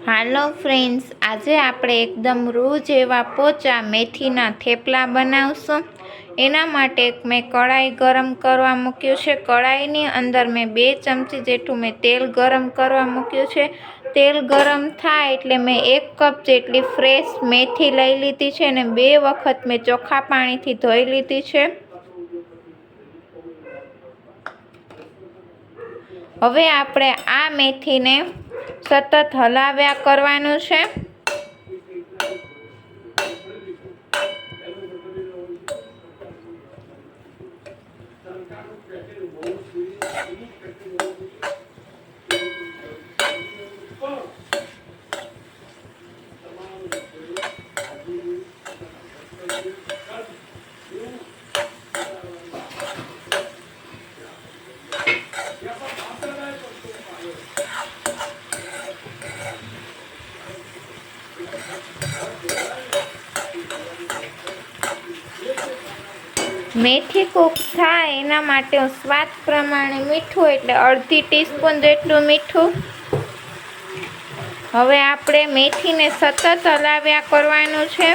હાલો friends, આજે આપણે એકદમ રૂ જેવા પોચા મેથીના થેપલા બનાવશું। એના માટે મેં કઢાઈ ગરમ કરવા મૂક્યું છે। કઢાઈની અંદર મેં 2 ચમચી જેટલું તેલ ગરમ કરવા મૂક્યું છે। તેલ ગરમ થાય એટલે મેં 1 કપ જેટલી ફ્રેશ મેથી લઈ લીધી છે અને 2 વખત મેં ચોખ્ખા પાણીથી ધોઈ લીધી છે। હવે આપણે આ મેથીને સતત હલાવ્યા કરવાનું છે। મેથી કૂક થાય એના માટે સ્વાદ પ્રમાણે મીઠું એટલે અડધી ટીસ્પૂન જેટલું મીઠું। હવે આપણે મેથીને સતત હલાવ્યા કરવાનું છે।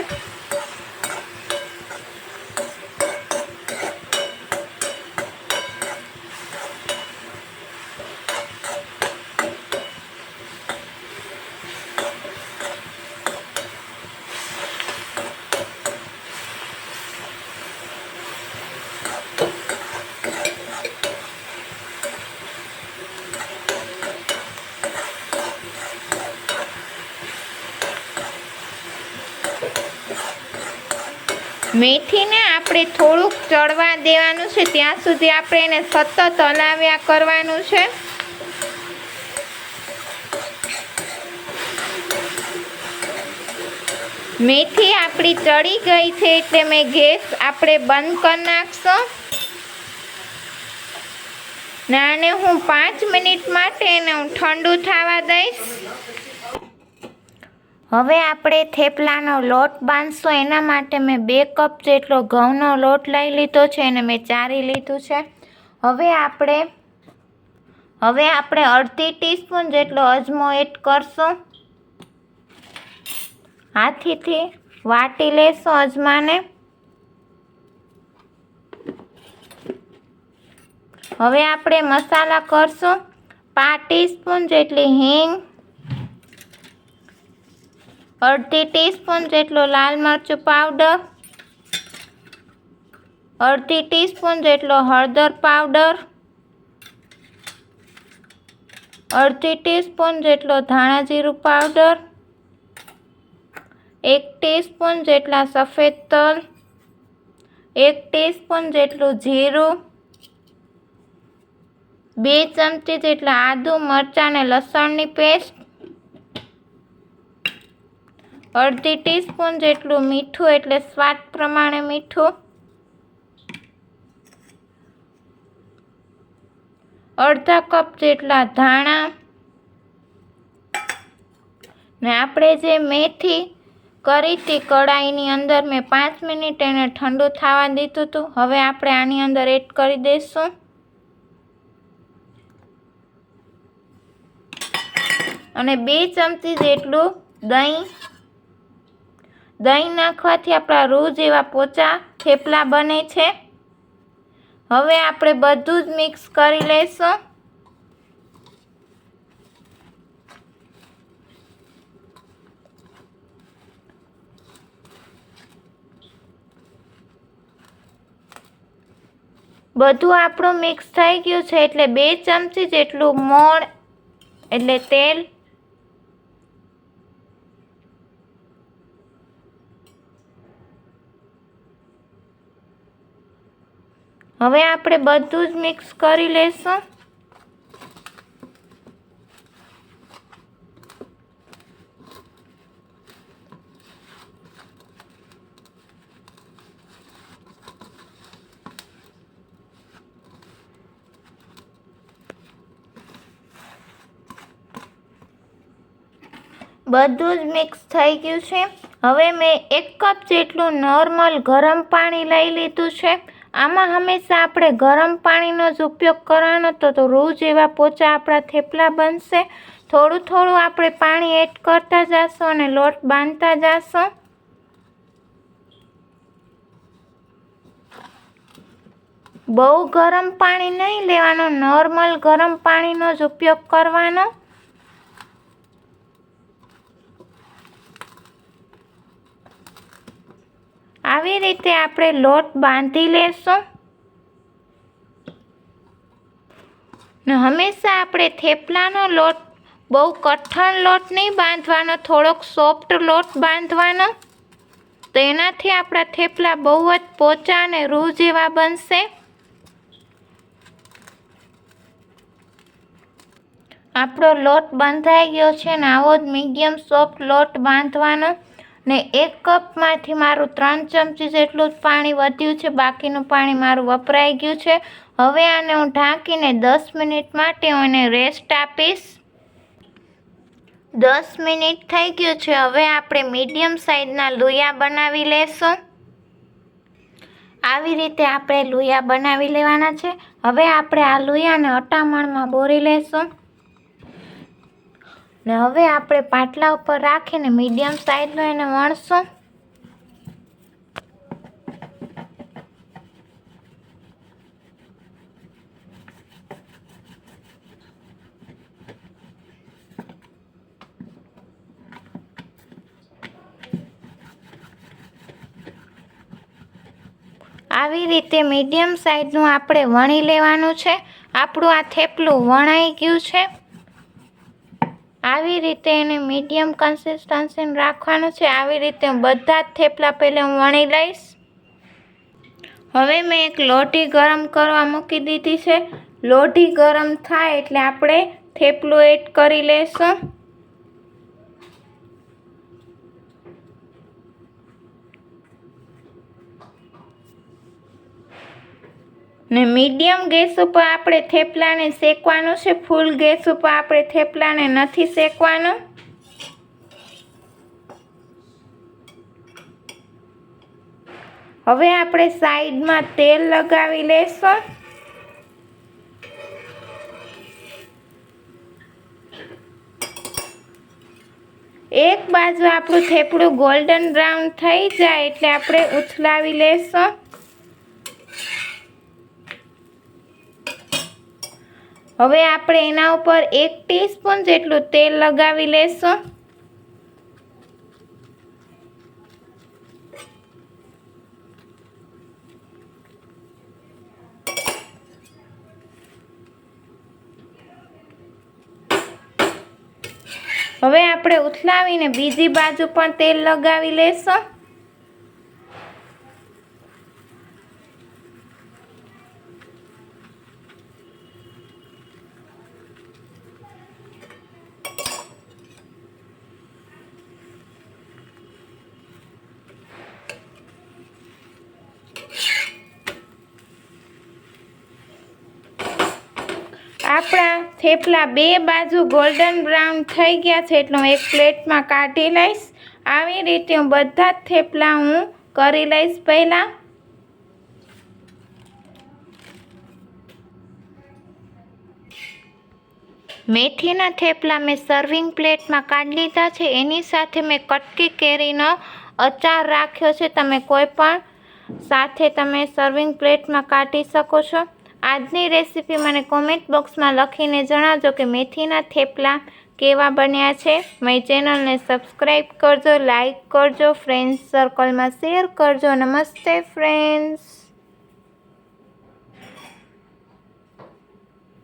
મેથીને આપણે થોડુંક ચડવા દેવાનું છે, ત્યાં સુધી આપણે એને સતત હલાવ્યા કરવાનું છે। મેથી આપણી ચડી ગઈ છે એટલે મેં ગેસ આપણે બંધ કરી નાખશું ને આને હું 5 મિનિટ માટે એને ઠંડુ થવા દઈશ। હવે આપણે થેપલાનો લોટ બાંધશું। એના માટે મેં 2 કપ જેટલો ઘઉંનો લોટ લઈ લીધો છે અને મેં ચારી લીધું છે। હવે આપણે અડધી ટીસ્પૂન જેટલો અજમો એડ કરશું। હાથેથી વાટી લેશું અજમાને। હવે આપણે મસાલા કરશું। 5 ટીસ્પૂન જેટલી હિંગ, અડધી ટીસ્પૂન જેટલો લાલ મરચું પાવડર, અડધી ટીસ્પૂન જેટલો હળદર પાવડર, અડધી ટીસ્પૂન જેટલો ધાણા જીરું પાવડર, 1 ટીસ્પૂન જેટલા સફેદ તલ, 1 ટીસ્પૂન જેટલું જીરું, 2 ચમચી જેટલા આદુ મરચાં અને લસણની પેસ્ટ, અડધી ટીસ્પૂન જેટલું મીઠું એટલે સ્વાદ પ્રમાણે મીઠું, અડધા કપ જેટલા ધાણા ને આપણે જે મેથી કરી હતી કઢાઈની અંદર મેં 5 મિનિટ એને ઠંડુ થવા દીધું હતું। હવે આપણે આની અંદર એડ કરી દઈશું અને 2 ચમચી જેટલું દહીં નાખવાથી આપણા રૂ જેવા પોચા થેપલા બને છે। હવે આપણે બધું જ મિક્સ કરી લઈશું। બધું આપણું મિક્સ થઈ ગયું છે એટલે 2 ચમચી જેટલું મોણ એટલે તેલ, હવે આપણે બધું જ મિક્સ કરી લઈશું। બધું જ મિક્સ થઈ ગયું છે। હવે મેં 1 કપ જેટલું નોર્મલ ગરમ પાણી લઈ લીધું છે। આમાં હંમેશા આપણે ગરમ પાણીનો જ ઉપયોગ કરવાનો, તો રૂ જેવા પોચા આપણા થેપલા બનશે। થોડું થોડું આપણે પાણી એડ કરતા જશું અને લોટ બાંધતા જશું. બહુ ગરમ પાણી નહીં લેવાનું, નોર્મલ ગરમ પાણીનો જ ઉપયોગ કરવાનો. આવી રીતે આપણે લોટ બાંધી લેશું. ને હંમેશા આપણે થેપલાનો લોટ બહુ કઠણ લોટ નહીં બાંધવાનો, થોડોક સોફ્ટ લોટ બાંધવાનો. તો એનાથી આપણા થેપલા બહુ જ પોચા અને રૂ જેવા બનશે. આપણો લોટ બંધાઈ ગયો છે ને આવો જ મીડિયમ સોફ્ટ લોટ બાંધવાનો. ને 1 કપમાંથી મારું 3 ચમચી જેટલું જ પાણી વધ્યું છે, બાકીનું પાણી મારું વપરાઈ ગયું છે. હવે આને હું ઢાંકીને 10 મિનિટ માટે હું એને રેસ્ટ આપીશ. 10 મિનિટ થઈ ગયું છે. હવે આપણે મીડિયમ સાઇઝના લુયા બનાવી લેશું. આવી રીતે આપણે લુયા બનાવી લેવાના છે. હવે આપણે આ લુયાને અટામણમાં બોરી લેશું. ને હવે આપણે પાટલા ઉપર રાખીને મીડિયમ સાઇઝનો એને વણશું. આવી રીતે મીડિયમ સાઇઝનું આપણે વણી લેવાનું છે. આપણું આ થેપલું વણાઈ ગયું છે. આવી રીતે એને મીડિયમ કન્સિસ્ટન્સી રાખવાનું છે. આવી રીતે બધા જ થેપલા પહેલાં હું વણી લઈશ. હવે મેં એક લોઢી ગરમ કરવા મૂકી દીધી છે. લોઢી ગરમ થાય એટલે આપણે થેપલું એડ કરી લઈશું. ને મીડિયમ ગેસ ઉપર આપણે થેપલાને શેકવાનું છે. ફૂલ ગેસ ઉપર આપણે થેપલાને નથી શેકવાનું. હવે આપણે સાઈડમાં તેલ લગાવી લેશું. એક બાજુ આપણું થેપલું ગોલ્ડન બ્રાઉન થઈ જાય એટલે આપણે ઉથલાવી લેશું. હવે આપણે એના ઉપર 1 ટીસ્પૂન જેટલું તેલ લગાવી લેશું. હવે આપણે ઉથલાવીને બીજી બાજુ પણ તેલ લગાવી લેશું. આપણા થેપલા બે બાજુ ગોલ્ડન બ્રાઉન થઈ ગયા છે એટલે હું એક પ્લેટમાં કાઢી લઈશ. આવી રીતે હું બધા જ થેપલા હું કરી લઈશ. પહેલાં મેથીના થેપલા મેં સર્વિંગ પ્લેટમાં કાઢી લીધા છે. એની સાથે મેં કટકી કેરીનો અચાર રાખ્યો છે. તમે કોઈ પણ સાથે તમે સર્વિંગ પ્લેટમાં કાઢી શકો છો. આજની રેસીપી મને કોમેન્ટ બોક્સમાં લખીને જણાવજો કે મેથીના થેપલા કેવા બન્યા છે. મારી ચેનલને સબસ્ક્રાઈબ કરજો, લાઈક કરજો, ફ્રેન્ડ્સ સર્કલમાં શેર કરજો. નમસ્તે ફ્રેન્ડ્સ.